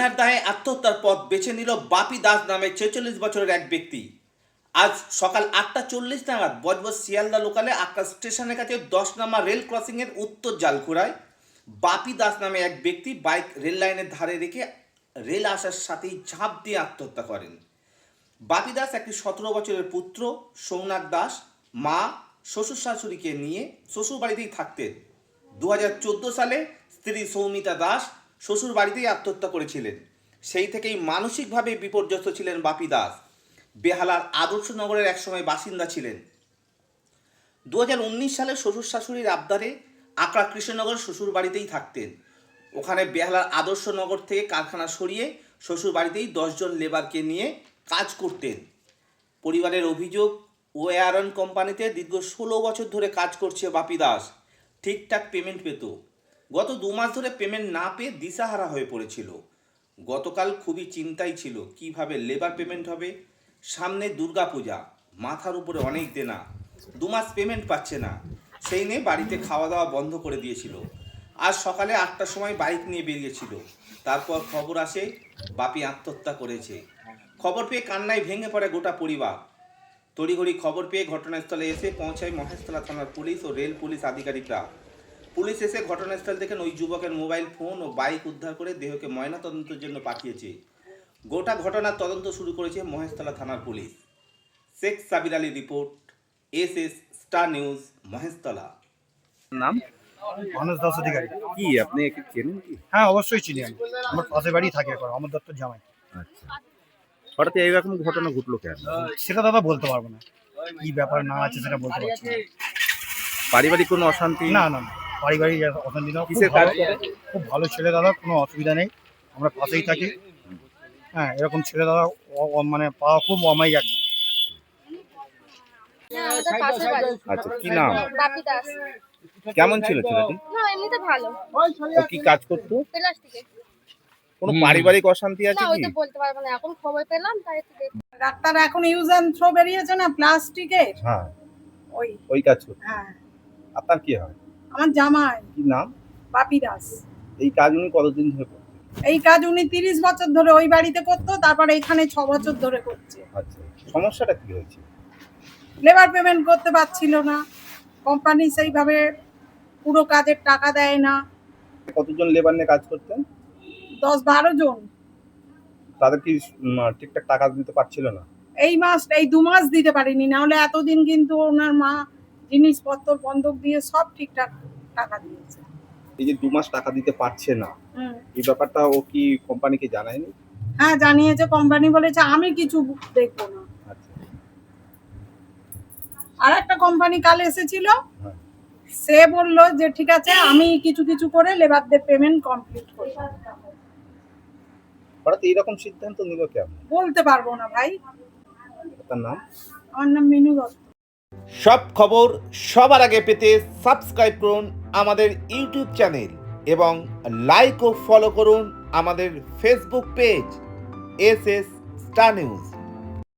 দেনার দায়ে আত্মহত্যার পথ বেছে নিল বাপি দাস নামে ৪৬ বছরের এক ব্যক্তি। আজ সকাল ৮টা ৪০ নাগাদ বজবজ শিয়ালদা লোকালে আক্কা স্টেশনের কাছে ১০ নম্বর রেল ক্রসিংয়ের উত্তর জালকুড়ায় বাপি দাস নামে এক ব্যক্তি বাইক রেল লাইনের ধারে রেখে রেল আসার সাথেই ঝাঁপ দিয়ে আত্মহত্যা করেন। বাপি দাস একটি ১৭ বছরের পুত্র সোমনাথ দাস, মা, শ্বশুর শাশুড়িকে নিয়ে শ্বশুর বাড়িতেই থাকতেন। ২০১৪ সালে স্ত্রী সৌমিতা দাস শ্বশুর বাড়িতেই আত্মহত্যা করেছিলেন। সেই থেকেই মানসিকভাবে বিপর্যস্ত ছিলেন বাপি দাস। বেহালার আদর্শনগরের একসময় বাসিন্দা ছিলেন। ২০১৯ সালে শ্বশুর শাশুড়ির আবদারে আকরা কৃষ্ণনগর শ্বশুর বাড়িতেই থাকতেন। ওখানে বেহালার আদর্শনগর থেকে কারখানা সরিয়ে শ্বশুর বাড়িতেই ১০ জন লেবারকে নিয়ে কাজ করতেন। পরিবারের অভিযোগ, ওয়ারন কোম্পানিতে দীর্ঘ ১৬ বছর ধরে কাজ করছে বাপি দাস। ঠিকঠাক পেমেন্ট পেত। গত ২ মাস ধরে পেমেন্ট না পেয়ে দিশাহারা হয়ে পড়েছিল। গতকাল খুবই চিন্তায় ছিল কিভাবে লেবার পেমেন্ট হবে। সামনে দুর্গাপূজা, মাথার উপরে অনেক দেনা, ২ মাস পেমেন্ট পাচ্ছে না। সেই নিয়ে বাড়িতে খাওয়া দাওয়া বন্ধ করে দিয়েছিল। আজ সকালে ৮টার সময় বাইক নিয়ে বেরিয়েছিল। তারপর খবর আসে বাপি আত্মহত্যা করেছে। খবর পেয়ে কান্নায় ভেঙে পড়ে গোটা পরিবার। তড়িঘড়ি খবর পেয়ে ঘটনাস্থলে এসে পৌঁছায় মহেশতলা থানার পুলিশ ও রেল পুলিশ আধিকারিকরা। পুলিশ এসে ঘটনাস্থল দেখেন ওই যুবকের মোবাইল ফোন ও বাইক উদ্ধার করে দেহকে ময়নাতদন্তের জন্য পাঠিয়েছে। গোটা ঘটনার তদন্ত শুরু করেছে মহেশতলা থানার police. Sheikh Sabir Ali report, SS star news, Maheshtala. নাম? মানস দাস অধিকারী। কি আপনি একে চেনেন কি? হ্যাঁ, অবশ্যই চিনি আমি। আমার পাশের বাড়ি থাকে এখন, আমার দত্তর জামাই। আচ্ছা, হঠাৎ এইরকম ঘটনা ঘটলো কেন? সেটা দাদা বলতে পারবো না, কি ব্যাপার না আছে সেটা বলতে পারছি না। পারিবারিক কোনো অশান্তি? না না না, পারিবারিক অশান্তি না, কিসের কাজ করে? খুব ভালো ছেলে দাদা, কোনো অসুবিধা নেই, আমরা পাশেই থাকি। হ্যাঁ, এরকম ছেলে দাদা মানে পাওয়া খুব অমায়িক একদম। আচ্ছা, কি নাম? বাপি দাস। কেমন ছিল ছেলেটি? না, এমনিতে ভালো। ও কি কাজ করতো? প্লাস্টিকে। কোনো পারিবারিক অশান্তি আছে না, কি? ওইটা বলতে পারবো না, এখন খবর পেলাম তাই একটু দেখি। ডাক্তার এখন ইউজ অ্যান্ড থ্রো বেরিয়েছে না প্লাস্টিকের, হ্যাঁ, ওই ওই কাজ করতো। হ্যাঁ, আপনার কি হয়? আমার জামাই কি নাম? বাপি দাস। এই কাজ উনি কতদিন ধরে করতেন? এই কাজ উনি 30 বছর ধরে ওই বাড়িতে করতো, তারপরে এখানে 6 বছর ধরে করছে। আচ্ছা, সমস্যাটা কি হয়েছে? লেবার পেমেন্ট করতে পারছিল না, কোম্পানি সেইভাবে পুরো কাজের টাকা দেয় না। কতজন লেবার নিয়ে কাজ করতেন? 10-12 জন। তাদের কি ঠিকঠাক টাকা দিতে পারছিল না? এই 2 মাস দিতে পারিনি, না হলে এতদিন কিন্তু ওনার মা জিনিসপত্র বন্ধক দিয়ে সব ঠিকঠাক টাকা দিয়েছে। এই যে 2 মাস টাকা দিতে পারছে না, এই ব্যাপারটা ও কি কোম্পানিকে জানায়নি? হ্যাঁ, জানিয়েছে, কোম্পানি বলেছে আমি কিছু দেখবো না। আচ্ছা, আর একটা কোম্পানি কাল এসেছিল, হ্যাঁ। সে বললো যে ঠিক আছে আমি কিছু কিছু করে লেবারদের পেমেন্ট কমপ্লিট করব। হঠাৎ এইরকম সিদ্ধান্ত নিল কেন? বলতে পারবো না ভাই। তার নাম? আমার নাম মিনু দত্ত। সব খবর সবার আগে পেতে সাবস্ক্রাইব করুন আমাদের ইউটিউব চ্যানেল এবং লাইক ও ফলো করুন আমাদের Facebook page SS star news.